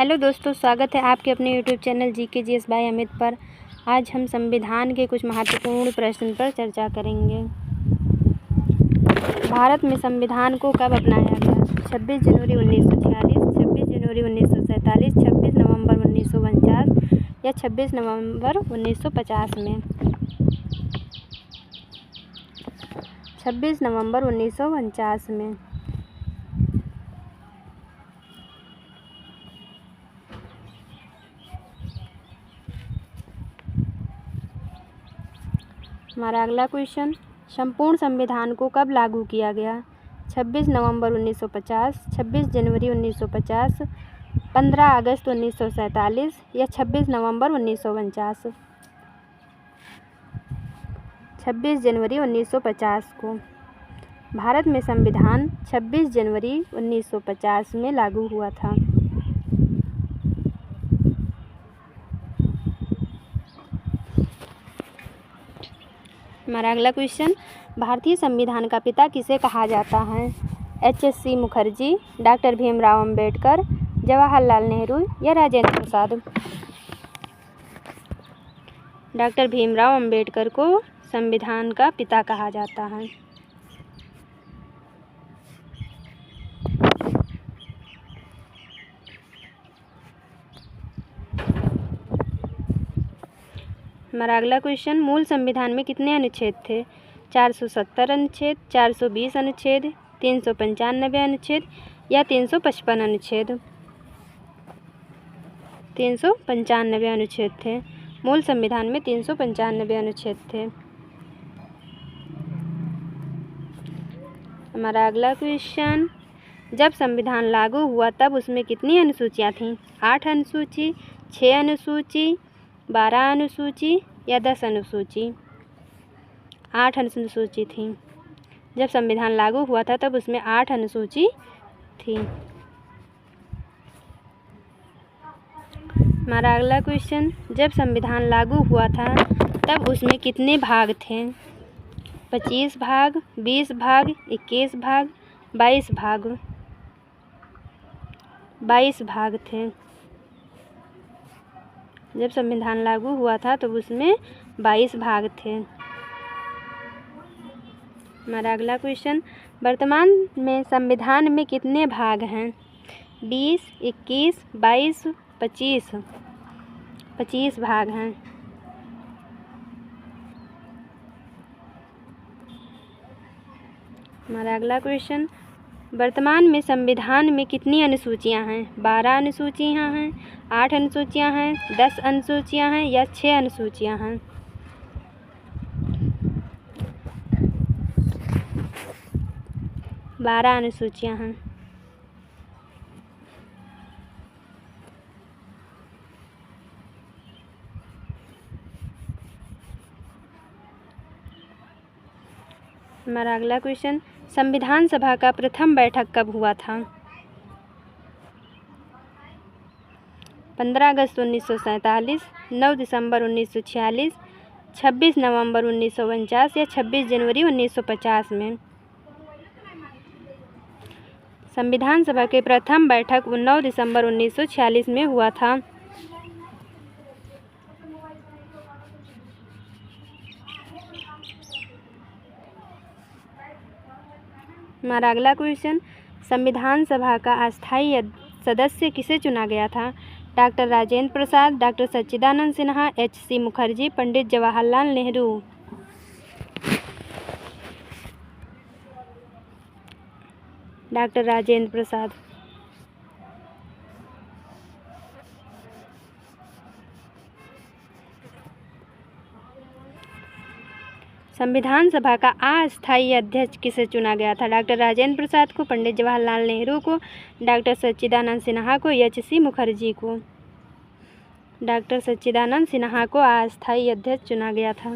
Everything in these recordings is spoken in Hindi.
हेलो दोस्तों, स्वागत है आपके अपने YouTube channel GK GS by Amit पर। आज हम संविधान के कुछ महत्वपूर्ण प्रश्न पर चर्चा करेंगे। भारत में संविधान को कब अपनाया गया? 26 जनवरी 1946, 26 जनवरी 1947, 26 नवंबर 1949 या 26 नवंबर 1950 में? 26 नवंबर 1949 में। हमारा अगला क्वेश्चन, संपूर्ण संविधान को कब लागू किया गया? 26 नवंबर 1950, 26 जनवरी 1950, 15 अगस्त 1947 या 26 नवंबर 1949? 26 जनवरी 1950 को। भारत में संविधान 26 जनवरी 1950 में लागू हुआ था। हमारा अगला क्वेश्चन, भारतीय संविधान का पिता किसे कहा जाता है? HC मुखर्जी, डॉक्टर भीमराव अंबेडकर, जवाहरलाल नेहरू या राजेंद्र प्रसाद? डॉक्टर भीमराव अंबेडकर को संविधान का पिता कहा जाता है। हमारा अगला क्वेश्चन, मूल संविधान में कितने अनुच्छेद थे? 470 अनुच्छेद, 420 अनुच्छेद, 395 अनुच्छेद या 355 अनुच्छेद? 395 अनुच्छेद थे। मूल संविधान में 395 अनुच्छेद थे। हमारा अगला क्वेश्चन, जब संविधान लागू हुआ तब उसमें कितनी अनुसूचियाँ थीं? 8 अनुसूची, 6 अनुसूची, 12 अनुसूची या 10 अनुसूची? 8 अनुसूची थी। जब संविधान लागू हुआ था तब उसमें 8 अनुसूची थी। हमारा अगला क्वेश्चन, जब संविधान लागू हुआ था तब उसमें कितने भाग थे? 25 भाग, 20 भाग, 21 भाग, 22 भाग? 22 भाग थे। जब संविधान लागू हुआ था तो उसमें 22 भाग थे। हमारा अगला क्वेश्चन, वर्तमान में संविधान में कितने भाग हैं? 20, 21, 22, 25? 25 भाग हैं। हमारा अगला क्वेश्चन, वर्तमान में संविधान में कितनी अनुसूचियां हैं? 12 अनुसूचियां हैं, 8 अनुसूचियां हैं, 10 अनुसूचियां हैं या 6 अनुसूचियां हैं? 12 अनुसूचियां हैं। हमारा अगला क्वेश्चन, संविधान सभा का प्रथम बैठक कब हुआ था? 15 अगस्त 1947, 9 दिसंबर 1946, 26 नवंबर 1949 या 26 जनवरी 1950 में? संविधान सभा के प्रथम बैठक 9 दिसंबर 1946 में हुआ था। हमारा अगला क्वेश्चन, संविधान सभा का अस्थायी सदस्य किसे चुना गया था? डॉक्टर राजेंद्र प्रसाद, डॉक्टर सच्चिदानंद सिन्हा, HC मुखर्जी, पंडित जवाहरलाल नेहरू? डॉक्टर राजेंद्र प्रसाद। संविधान सभा का अस्थायी अध्यक्ष किसे चुना गया था? डॉक्टर राजेंद्र प्रसाद को, पंडित जवाहरलाल नेहरू को, डॉक्टर सच्चिदानंद सिन्हा को, HC मुखर्जी को? डॉक्टर सच्चिदानंद सिन्हा को अस्थायी अध्यक्ष चुना गया था।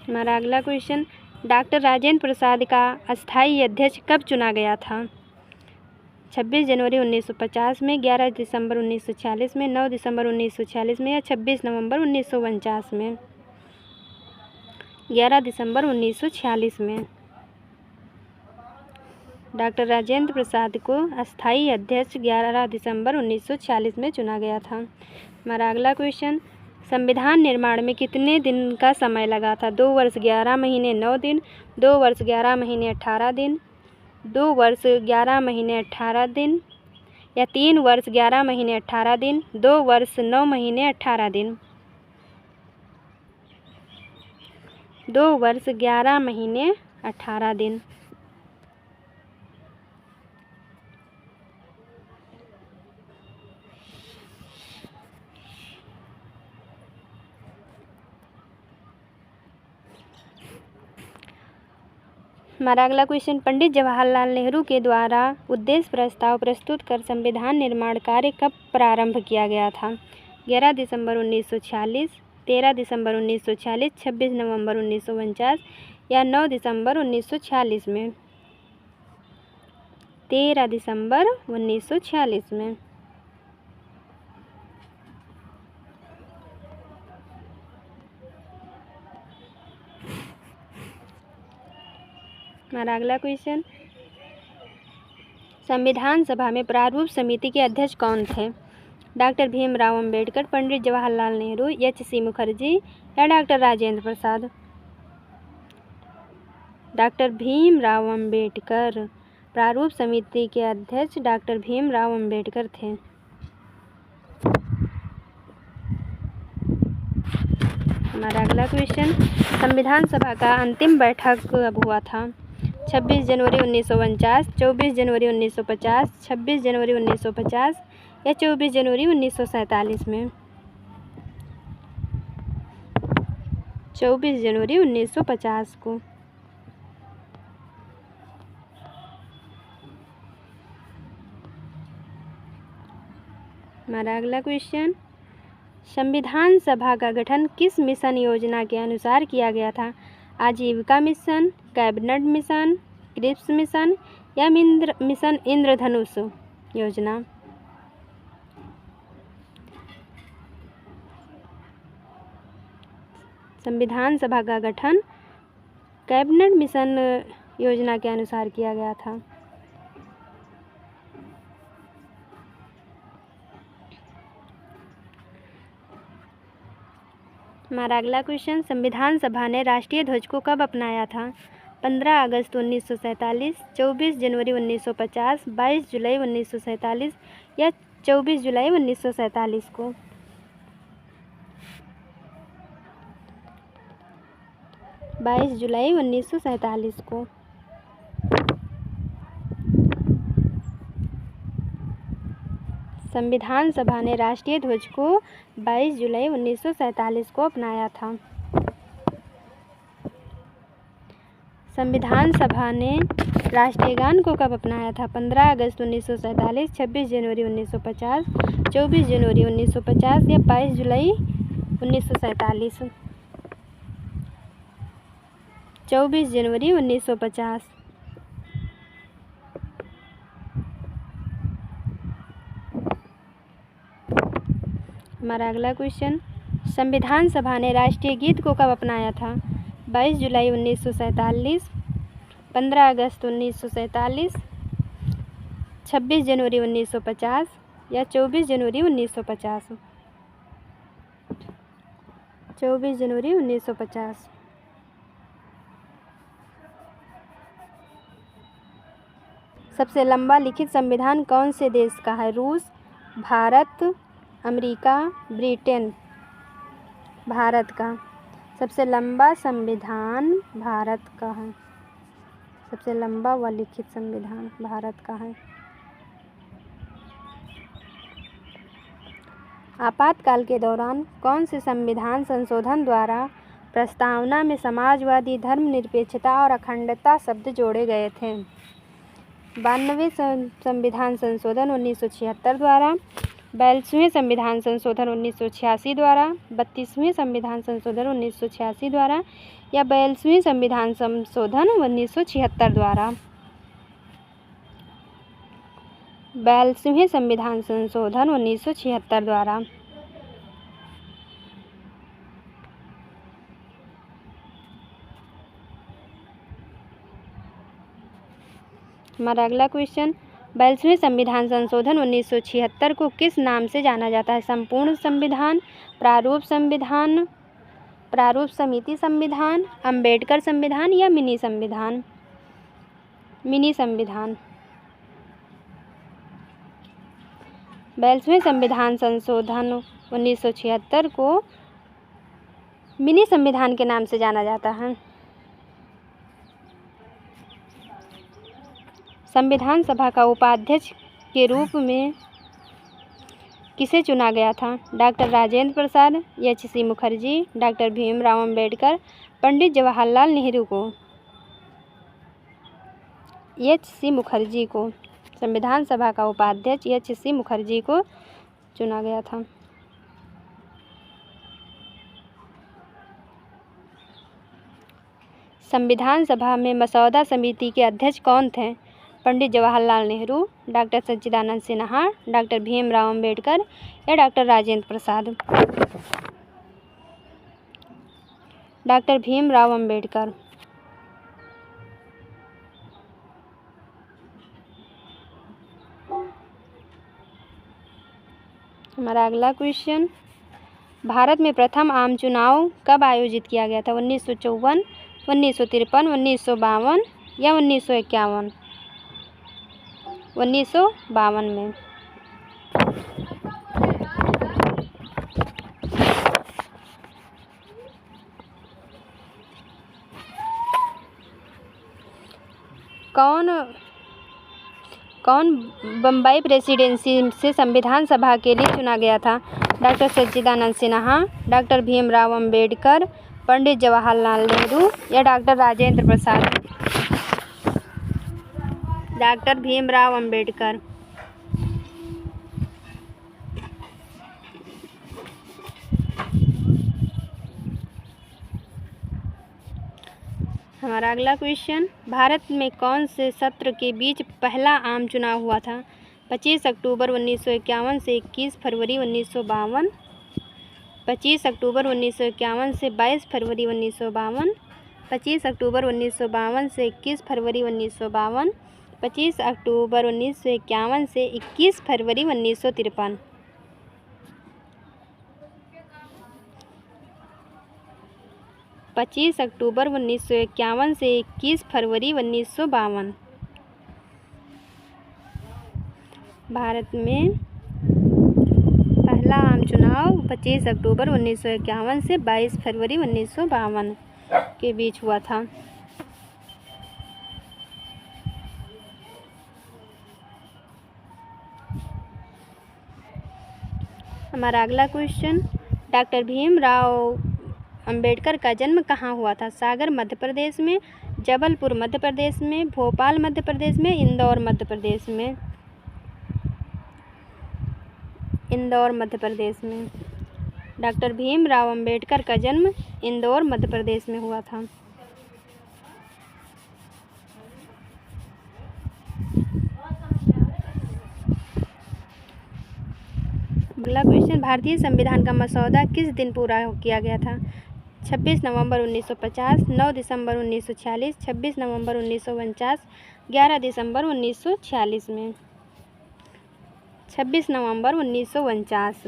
हमारा अगला क्वेश्चन, डॉक्टर राजेंद्र प्रसाद का अस्थायी अध्यक्ष कब चुना गया था? 26 जनवरी 1950 में, 11 दिसंबर 1946 में, 9 दिसंबर 1946 में या 26 नवंबर 1949 में? 11 दिसंबर 1946 में। डॉक्टर राजेंद्र प्रसाद को अस्थायी अध्यक्ष 11 दिसंबर 1946 में चुना गया था। हमारा अगला क्वेश्चन, संविधान निर्माण में कितने दिन का समय लगा था? 2 वर्ष 11 महीने 9 दिन, 2 वर्ष 11 महीने 18 दिन, 2 वर्ष 11 महीने 18 दिन, या 3 वर्ष 11 महीने 18 दिन, 2 वर्ष 9 महीने 18 दिन। 2 वर्ष 11 महीने 18 दिन। हमारा अगला क्वेश्चन, पंडित जवाहरलाल नेहरू के द्वारा उद्देश्य प्रस्ताव प्रस्तुत कर संविधान निर्माण कार्य कब प्रारंभ किया गया था? 11 दिसंबर 1946, 13 दिसंबर 1946, 26 नवंबर 1949 या 9 दिसंबर 1946 में। 13 दिसंबर 1946 में। हमारा अगला क्वेश्चन, संविधान सभा में प्रारूप समिति के अध्यक्ष कौन थे? डॉक्टर भीमराव अंबेडकर, पंडित जवाहरलाल नेहरू, एच.सी. मुखर्जी या डॉक्टर राजेंद्र प्रसाद? डॉक्टर भीमराव अंबेडकर। प्रारूप समिति के अध्यक्ष डॉक्टर भीमराव अंबेडकर थे। हमारा अगला क्वेश्चन, संविधान सभा का अंतिम बैठक कब हुआ था? 26 जनवरी 1949, 24 जनवरी 1950, 26 जनवरी 1950 या 24 जनवरी 1947 में। 24 जनवरी 1950 को। हमारा अगला क्वेश्चन, संविधान सभा का गठन किस मिशन योजना के अनुसार किया गया था? आजीविका mission, cabinet mission, Cripps mission या मिशन इंद्रधनुष योजना? संविधान सभा का गठन कैबिनेट मिशन योजना के अनुसार किया गया था। हमारा अगला क्वेश्चन, संविधान सभा ने राष्ट्रीय ध्वज को कब अपनाया था? 15 अगस्त 1947, 24 जनवरी 1950, 22 जुलाई 1947 या 24 जुलाई 1947 को? 22 जुलाई 1947 को। संविधान सभा ने राष्ट्रीय ध्वज को 22 जुलाई 1947 को अपनाया था। संविधान सभा ने राष्ट्रीय गान को कब अपनाया था? 15 अगस्त 1947, 26 जनवरी 1950, 24 जनवरी 1950 या 22 जुलाई 1947? 24 जनवरी 1950। हमारा अगला क्वेश्चन, संविधान सभा ने राष्ट्रीय गीत को कब अपनाया था? 22 जुलाई 1947, 15 अगस्त 1947, 26 जनवरी 1950 या 24 जनवरी 1950? 24 जनवरी 1950। सबसे लंबा लिखित संविधान कौन से देश का है? रूस, भारत, अमेरिका, ब्रिटेन? भारत का। सबसे लंबा संविधान भारत का है। सबसे लंबा व लिखित संविधान भारत का है। आपातकाल के दौरान कौन से संविधान संशोधन द्वारा प्रस्तावना में समाजवादी, धर्मनिरपेक्षता और अखंडता शब्द जोड़े गए थे? 92वें संविधान संशोधन 1976 द्वारा, 42वें संविधान संशोधन 1986 द्वारा, 32वें संविधान संशोधन 1986 द्वारा या 42वें संविधान संशोधन 1976 द्वारा? 42वें संविधान संशोधन 1976 द्वारा। हमारा अगला क्वेश्चन, 42वें संविधान संशोधन 1976 को किस नाम से जाना जाता है? संपूर्ण संविधान, प्रारूप संविधान, प्रारूप समिति संविधान, अंबेडकर संविधान या मिनी संविधान? मिनी संविधान। 42वें संविधान संशोधन 1976 को मिनी संविधान के नाम से जाना जाता है। संविधान सभा का उपाध्यक्ष के रूप में किसे चुना गया था? डॉक्टर राजेंद्र प्रसाद, एच.सी. मुखर्जी, डॉक्टर भीमराव अंबेडकर, पंडित जवाहरलाल नेहरू को? एच.सी. मुखर्जी को। संविधान सभा का उपाध्यक्ष एच.सी. मुखर्जी को चुना गया था। संविधान सभा में मसौदा समिति के अध्यक्ष कौन थे? पंडित जवाहरलाल नेहरू, डॉक्टर सच्चिदानंद सिन्हा, डॉक्टर भीमराव अंबेडकर या डॉक्टर राजेंद्र प्रसाद? डॉक्टर भीमराव अंबेडकर। हमारा अगला क्वेश्चन, भारत में प्रथम आम चुनाव कब आयोजित किया गया था? 1954, 1953, 1952 या 1951? 1952 में। कौन बम्बई प्रेसिडेंसी से संविधान सभा के लिए चुना गया था? डॉक्टर सच्चिदानंद सिन्हा, डॉक्टर भीमराव अंबेडकर, पंडित जवाहरलाल नेहरू या डॉक्टर राजेंद्र प्रसाद? डॉक्टर भीमराव अंबेडकर। हमारा अगला क्वेश्चन, भारत में कौन से सत्र के बीच पहला आम चुनाव हुआ था? 25 अक्टूबर 1951 से 21 फरवरी 1952, 25 अक्टूबर 1951 से 22 फरवरी 1952, 25 अक्टूबर 1952 से 21 फरवरी 1952, 25 अक्टूबर 1951 से 21 फरवरी 1953? 25 अक्टूबर 1951 से 21 फरवरी 1952। भारत में पहला आम चुनाव 25 अक्टूबर 1951 से 22 फरवरी 1952 के बीच हुआ था। हमारा अगला क्वेश्चन, डॉक्टर भीमराव अंबेडकर का जन्म कहाँ हुआ था? सागर मध्य प्रदेश में, जबलपुर मध्य प्रदेश में, भोपाल मध्य प्रदेश में, इंदौर मध्य प्रदेश में? इंदौर मध्य प्रदेश में। डॉक्टर भीमराव अंबेडकर का जन्म इंदौर मध्य प्रदेश में हुआ था। अगला क्वेश्चन, भारतीय संविधान का मसौदा किस दिन पूरा किया गया था? 26 नवंबर 1950, 9 दिसंबर 1946, 26 नवंबर 1949, 11 दिसंबर 1946 में? 26 नवंबर 1949।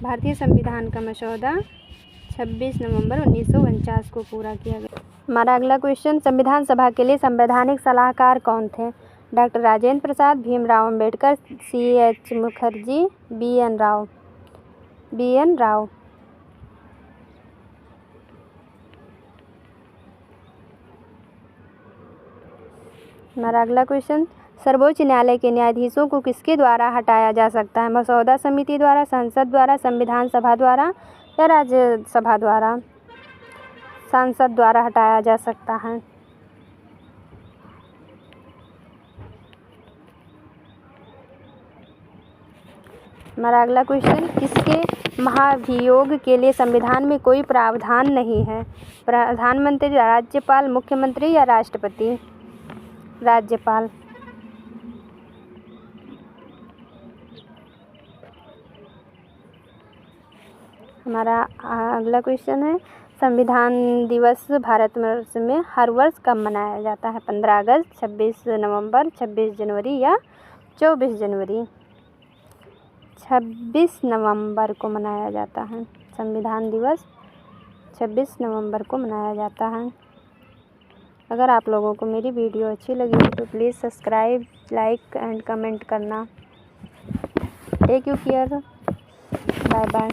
भारतीय संविधान का मसौदा 26 नवंबर 1949 को पूरा किया गया। हमारा अगला क्वेश्चन, संविधान सभा के लिए संवैधानिक सलाहकार कौन थे? Doctor Rajendra Prasad, Bhimrao Ambedkar, C.H. Mukherjee, B.N. Rao? B.N. Rao. हमारा अगला क्वेश्चन, सर्वोच्च न्यायालय के न्यायाधीशों को किसके द्वारा हटाया जा सकता है? मसौदा समिति द्वारा, संसद द्वारा, संविधान सभा द्वारा या राज्यसभा द्वारा? संसद द्वारा हटाया जा सकता है। हमारा अगला क्वेश्चन, किसके महाभियोग के लिए संविधान में कोई प्रावधान नहीं है? प्रधानमंत्री, राज्यपाल, मुख्यमंत्री या राष्ट्रपति? राज्यपाल। हमारा अगला क्वेश्चन है, संविधान दिवस भारतवर्ष में हर वर्ष कब मनाया जाता है? 15 अगस्त, 26 नवंबर, 26 जनवरी या 24 जनवरी? 26 नवंबर को मनाया जाता है। संविधान दिवस 26 नवंबर को मनाया जाता है। अगर आप लोगों को मेरी वीडियो अच्छी लगी हो तो please subscribe, like and comment करना। Take you care, bye bye.